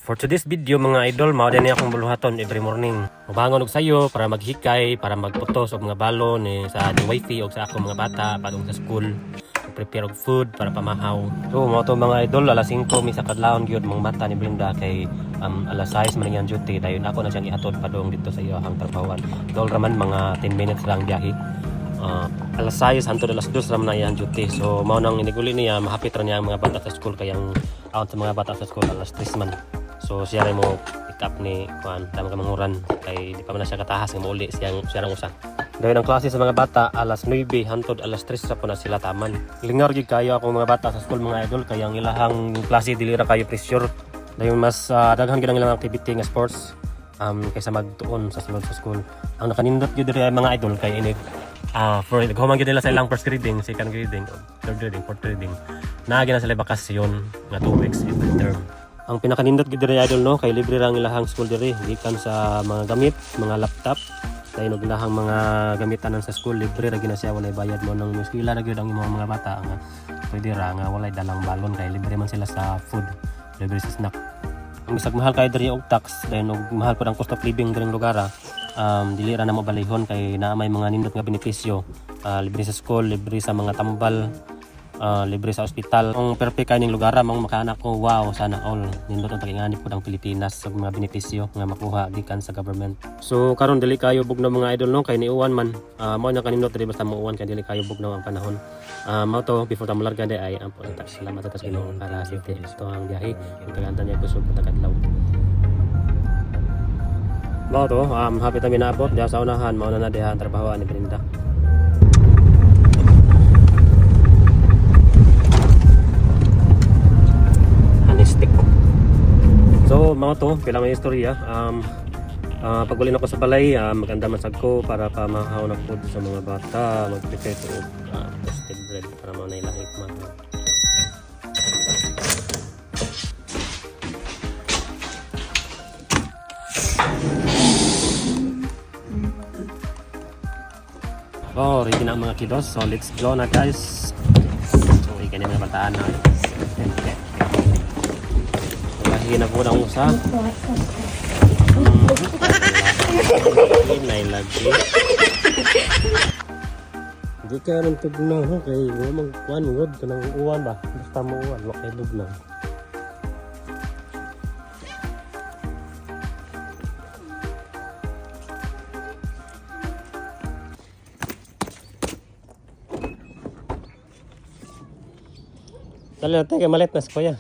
For today's video mga idol, mao din akong buluhaton every morning. Mabangon og sayo para maghikay, para magputos og mga balon sa ating wifi og sa akong mga bata padung sa school. Prepare og food para pamahaw. So mao to mga idol, alas 5 misa kadlawon gyud mga mata ni Brenda kay alas 6 man niyang duty. Dayon ako na siyang ihatod padung dito sa iyo ang trabahoan. Dol raman mga 10 minutes lang biyahe. Alas 6 hangtod alas 2 raman na iyang duty. So mao nang iniguli niya, mahapit ra niya ang mga bata sa school kay ang out sa mga bata sa school alas 3 man. So siya rin mo pick up ni Juan, dami ka manguran kay di pa man na siya katahas ng mauli siyang usa. Dahil ang klase sa mga bata alas 9 hantod alas 3 sa po na sila taman. Lingar gyud kayo akong mga bata sa school mga idol kay ang ilahang klase dili ra kayo pressure. Dahil mas daghan gyud ang ilang activity nga sports kaysa magtuon sa sulod sa school. Ang nakanindot gyud diri mga idol kay ini for naghuman gyud nila sa ilang first grading, second grading, third grading, fourth grading. Naagi na sila bakasyon nga 2 weeks every term. Ang pinakanindot gid diri idol no kay libre ra ang ilahang school diri gikan sa mga gamit, mga laptop, dayon og ilahang mga gamitanan sa school libre ra gina siya walay bayad mo nang eskwela ra gyud ang imong mga bata nga pwede ra nga walay dalang balon kay libre man sila sa food, libre sa snack. Ang bisag mahal kay diri og tax dayon og mahal pud ang cost of living diri lugar dili ra na mo balihon kay naa may mga nindot nga benepisyo, libre sa school, libre sa mga tambal, libre sa ospital. Ang perfect kay ning lugar mang makaanak ko, wow, sana all nindot ang pag-ingani pud ang Pilipinas sa mga benepisyo nga makuha gikan sa government. So karon dili kayo bugnaw mga idol no kay niuwan man mao na kanindot diri basta muuwan kay dili kayo bugnaw ang panahon. Mao to before ta molarga di ay salamat sa Ginoo para sa ito ang biyahe tagantan niya kusog takadlaw. Mao to hapit na minaabot diha sa unahan mao na diha ang trabaho ni Brenda. So mga to, pilang may istorya. Pagulin ako sa balay, maganda masag ko para pamahaw na food sa mga bata, mag-prepare ko toasted bread para mga nailang ikman. Oh, ready na ang mga kiddos. So let's go na guys. So ikan yung mga bataan na. Hina po ng usa. Hinay lagi. Hindi ka rin tugnaw ha kay magkuhan mo ka ng uwan ba? Basta mo uwan, wakay tugnaw. Dali natin kay malit na kuya.